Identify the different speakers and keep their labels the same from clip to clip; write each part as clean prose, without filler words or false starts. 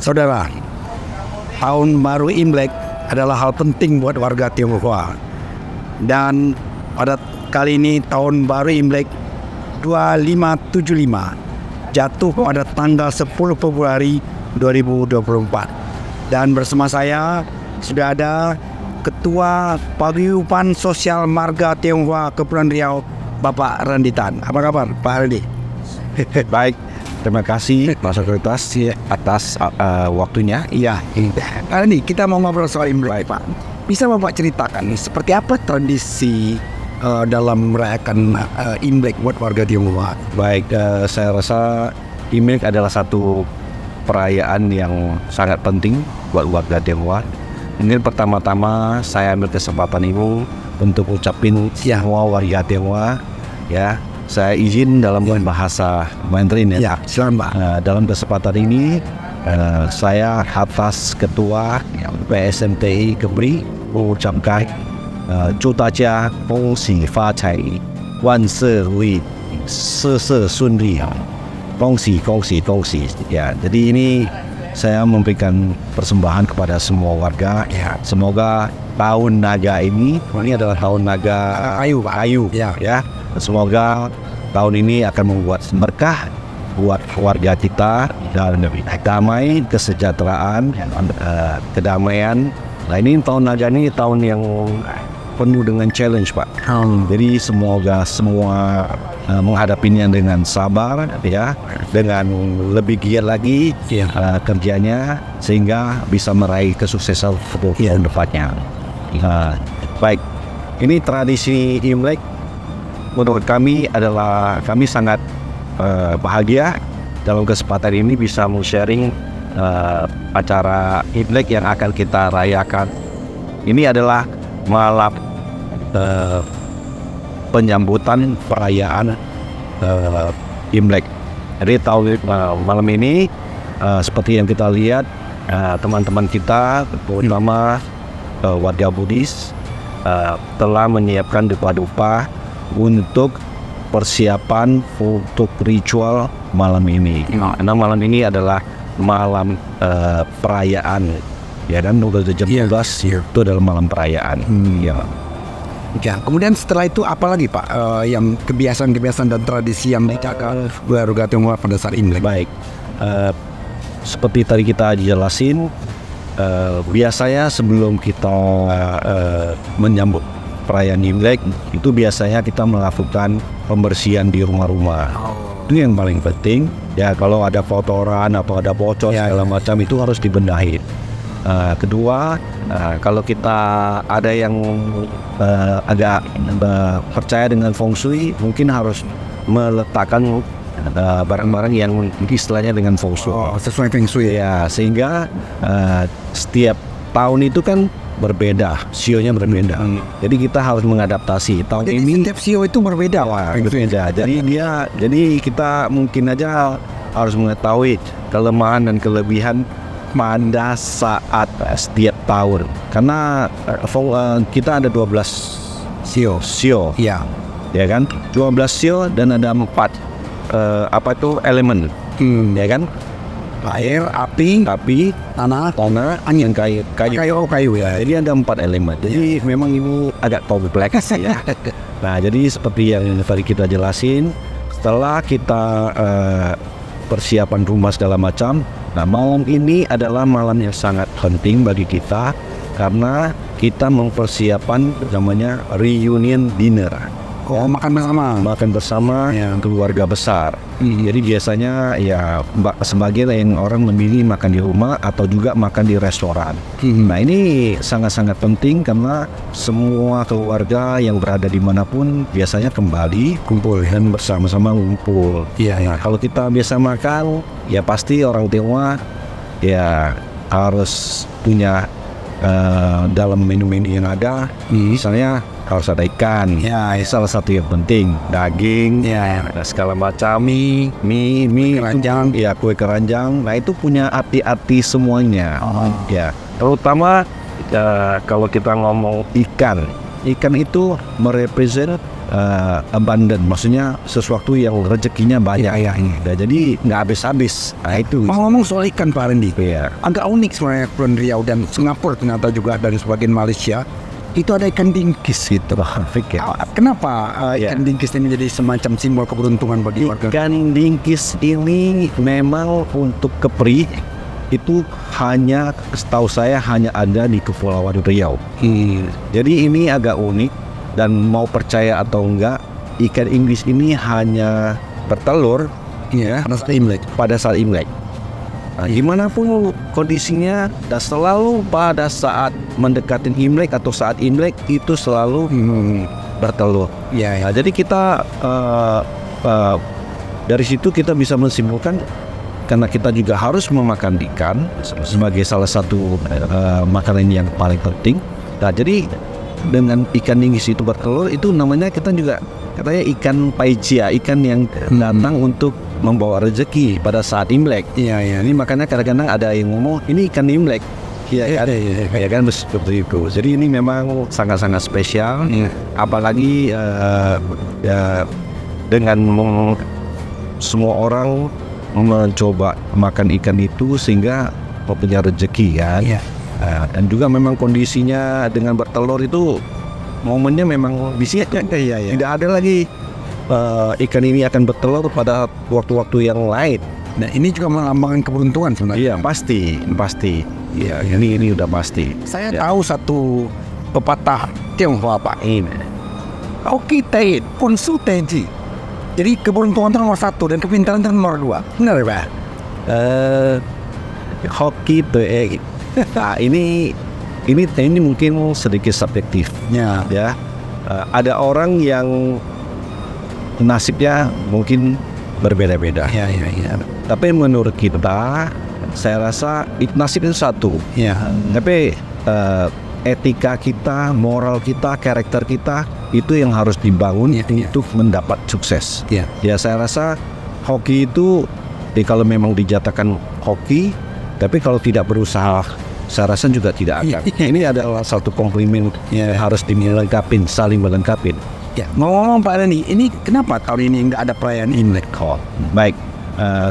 Speaker 1: Saudara, tahun baru Imlek adalah hal penting buat warga Tionghoa. Dan pada kali ini tahun baru Imlek 2575 jatuh pada tanggal 10 Februari 2024. Dan bersama saya sudah ada Ketua Paguyuban Sosial Marga Tionghoa Kepulauan Riau, Bapak Randitan. Apa kabar Pak Randi?
Speaker 2: Baik, terima kasih Mas Sekuritas atas waktunya.
Speaker 1: Iya. Kali ini kita mau ngobrol soal Imlek, Pak. Bisa Bapak ceritakan seperti apa tradisi dalam merayakan Imlek buat warga Tionghoa?
Speaker 2: Baik, saya rasa Imlek adalah satu perayaan yang sangat penting buat warga Tionghoa. Ini pertama-tama saya ambil kesempatan ini untuk ucapin semua warga Tionghoa, ya. Saya izin dalam bahasa Mandarin ya.
Speaker 1: Ya, silakan Pak.
Speaker 2: Dalam kesempatan ini saya atas Ketua PSMTI Kepri mengucapkan 祝大家恭喜发财，万事如意，事事顺利，恭喜恭喜恭喜ya. Jadi ini saya memberikan persembahan kepada semua warga ya. Semoga tahun naga ini adalah tahun naga kayu ya. Semoga tahun ini akan membuat berkah buat warga kita dan damai, kesejahteraan, kedamaian. Nah, ini tahun naga ini tahun yang penuh dengan challenge, Pak. Jadi semoga semua menghadapinya dengan sabar ya, dengan lebih giat lagi kerjanya sehingga bisa meraih kesuksesan tahun depannya. Baik, ini tradisi Imlek menurut kami adalah kami sangat bahagia dalam kesempatan ini bisa sharing acara Imlek yang akan kita rayakan. Ini adalah malam penyambutan perayaan Imlek. Jadi malam ini seperti yang kita lihat teman-teman kita terutama warga Buddhis telah menyiapkan dupa-dupa untuk persiapan untuk ritual malam ini. Karena malam ini adalah malam perayaan ya, dan udah jam 12 itu adalah malam perayaan. Ya.
Speaker 1: Kemudian setelah itu apa lagi Pak yang kebiasaan-kebiasaan dan tradisi yang dijaga warga Tionghoa pada saat Imlek?
Speaker 2: Baik, seperti tadi kita jelasin, biasanya sebelum kita menyambut perayaan Imlek itu biasanya kita melakukan pembersihan di rumah-rumah. Itu yang paling penting ya. Kalau ada kotoran atau ada bocor segala macam itu harus dibenahi. Kedua, kalau kita ada yang agak percaya dengan feng shui, mungkin harus meletakkan barang-barang yang istilahnya dengan feng shui.
Speaker 1: Sesuai feng shui
Speaker 2: ya, sehingga setiap tahun itu kan berbeda, sionya berbeda. Jadi kita harus mengadaptasi. Tahun ini
Speaker 1: setiap sio itu berbeda.
Speaker 2: Berbeda. Jadi kita mungkin aja harus mengetahui kelemahan dan kelebihan pada saat setiap tahun. Karena kita ada 12 sio.
Speaker 1: Iya.
Speaker 2: Ya kan? 12 sio dan ada 4 elemen. Ya kan?
Speaker 1: Air, api, tanah,
Speaker 2: angin, kayu
Speaker 1: ya.
Speaker 2: Jadi ada 4 elemen. Jadi memang ini agak kompleks ya. Nah, jadi seperti yang tadi kita jelasin, setelah kita persiapan rumah segala macam, nah malam ini adalah malam yang sangat penting bagi kita karena kita mempersiapkan namanya reunion dinner. Makan bersama keluarga besar. Jadi biasanya ya sebagian yang orang memilih makan di rumah atau juga makan di restoran. Nah, ini sangat-sangat penting karena semua keluarga yang berada dimanapun biasanya kembali kumpul dan bersama-sama ngumpul. Nah, kalau kita biasa makan ya pasti orang Tionghoa ya harus punya dalam menu-menu yang ada misalnya harus ada ikan, salah satu yang penting, daging, segala macam, mie,
Speaker 1: keranjang,
Speaker 2: kue keranjang. Nah, itu punya arti-arti semuanya. Ya, terutama kalau kita ngomong ikan itu merepresent abundant, maksudnya sesuatu yang rezekinya banyak.
Speaker 1: Iya.
Speaker 2: Nah, jadi nggak habis-habis. Nah, itu.
Speaker 1: Mau ngomong soal ikan Pak Randy,
Speaker 2: Iya.
Speaker 1: agak unik sebenarnya Kepulauan Riau dan Singapura ternyata juga dari sebagian Malaysia itu ada ikan dingkis gitu.
Speaker 2: Fikir.
Speaker 1: Kenapa
Speaker 2: Iya.
Speaker 1: ikan dingkis ini jadi semacam simbol keberuntungan bagi warga?
Speaker 2: Ikan dingkis ini memang untuk Kepri itu hanya, setahu saya hanya ada di Kepulauan Riau. Jadi ini agak unik, dan mau percaya atau enggak, ikan Inggris ini hanya bertelur
Speaker 1: Iya, Imlek.
Speaker 2: pada saat Imlek. Nah, gimana pun kondisinya, dan selalu pada saat mendekati Imlek atau saat Imlek itu selalu bertelur.
Speaker 1: Iya.
Speaker 2: Nah, jadi kita dari situ kita bisa menyimpulkan, karena kita juga harus memakan ikan sebagai salah satu makanan yang paling penting. Nah, jadi dengan ikan dingkis itu bertelur, itu namanya kita juga katanya ikan paijia, ikan yang datang untuk membawa rezeki pada saat Imlek.
Speaker 1: Iya.
Speaker 2: Ini makanya kadang-kadang ada yang ngomong ini ikan Imlek. Iya kan? Ya kan, seperti itu. Jadi ini memang sangat-sangat spesial.
Speaker 1: Iya.
Speaker 2: Apalagi dengan semua orang mencoba makan ikan itu sehingga mempunyai rezeki kan.
Speaker 1: Iya.
Speaker 2: Dan juga memang kondisinya dengan bertelur itu momennya memang bisa
Speaker 1: Iya.
Speaker 2: tidak ada lagi ikan ini akan bertelur pada waktu-waktu yang lain.
Speaker 1: Nah, ini juga melambangkan keberuntungan sebenarnya.
Speaker 2: Iya, pasti. Iya, ini udah pasti.
Speaker 1: Saya
Speaker 2: Ya.
Speaker 1: tahu satu pepatah Tionghoa Pak.
Speaker 2: Ini.
Speaker 1: Oke, Tait, konsultansi. Jadi keberuntungan itu nomor 1 dan kepintaran itu nomor 2. Benar ya Pak?
Speaker 2: Hoki tuh nah, ini mungkin sedikit subjektif
Speaker 1: Ya.
Speaker 2: ya. Ada orang yang nasibnya mungkin berbeda-beda.
Speaker 1: Iya.
Speaker 2: Tapi menurut kita, saya rasa nasib itu satu.
Speaker 1: Iya.
Speaker 2: Tapi etika kita, moral kita, karakter kita itu yang harus dibangun untuk mendapat sukses.
Speaker 1: Iya.
Speaker 2: Ya, saya rasa hoki itu kalau memang dijatakan hoki, tapi kalau tidak berusaha, saya rasa juga tidak akan. Ini adalah satu komplimen yang harus dilengkapin, saling melengkapin.
Speaker 1: Ya. Ngomong-ngomong Pak Reni, ini kenapa tahun ini nggak ada perayaan Imlek?
Speaker 2: Baik,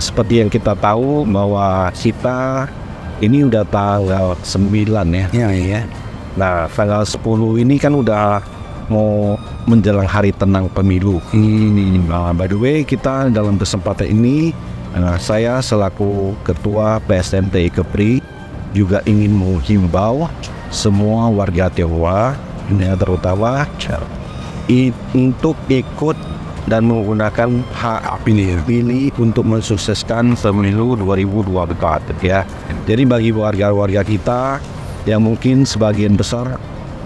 Speaker 2: seperti yang kita tahu bahwa kita ini udah tanggal 9 ya.
Speaker 1: Iya.
Speaker 2: Nah, tanggal 10 ini kan udah mau menjelang hari tenang pemilu. Nah, by the way, kita dalam kesempatan ini, saya selaku Ketua PSMTI Kepri juga ingin menghimbau semua warga Tionghoa, terutama untuk ikut dan menggunakan hak pilih untuk mensukseskan pemilu 2024 ya. Jadi bagi warga-warga kita yang mungkin sebagian besar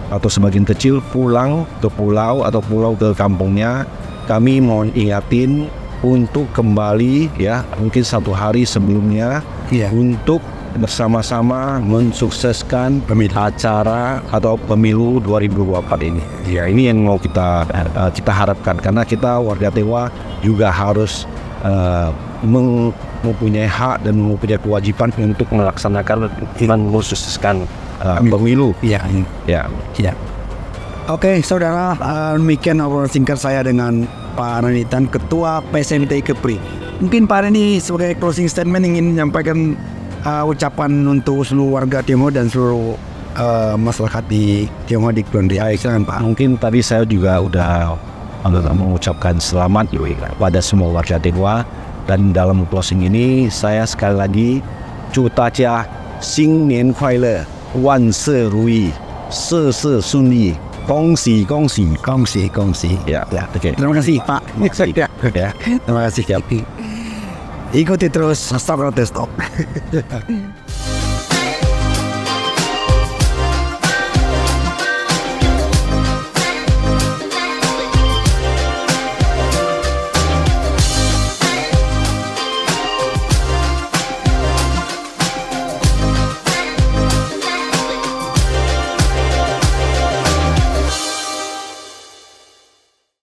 Speaker 2: atau sebagian kecil pulang ke pulau atau pulau ke kampungnya, kami mau ingatin untuk kembali ya, mungkin 1 hari sebelumnya untuk bersama-sama mensukseskan acara atau pemilu 2024 ini. Ya, ini yang mau kita harapkan, karena kita warga Tionghoa juga harus mempunyai hak dan mempunyai kewajiban untuk melaksanakan dan mensukseskan pemilu.
Speaker 1: Iya. Oke, saudara, demikian obrolan singkat saya dengan Pak Renitan, Ketua PSMTI Kepri. Mungkin Pak Reni sebagai closing statement ingin menyampaikan ucapan untuk seluruh warga Tionghoa dan seluruh masyarakat di Tionghoa di Kepulauan Riau. Silakan Pak.
Speaker 2: Mungkin tadi saya juga udah mengucapkan selamat pada semua warga Tionghoa, dan dalam closing ini saya sekali lagi祝大家新年快乐，万事如意，事事顺利，恭喜恭喜。
Speaker 1: Kongsi.
Speaker 2: Ya, oke.
Speaker 1: Terima kasih Pak.
Speaker 2: Ya.
Speaker 1: Terima kasih. Ikuti terus Stop.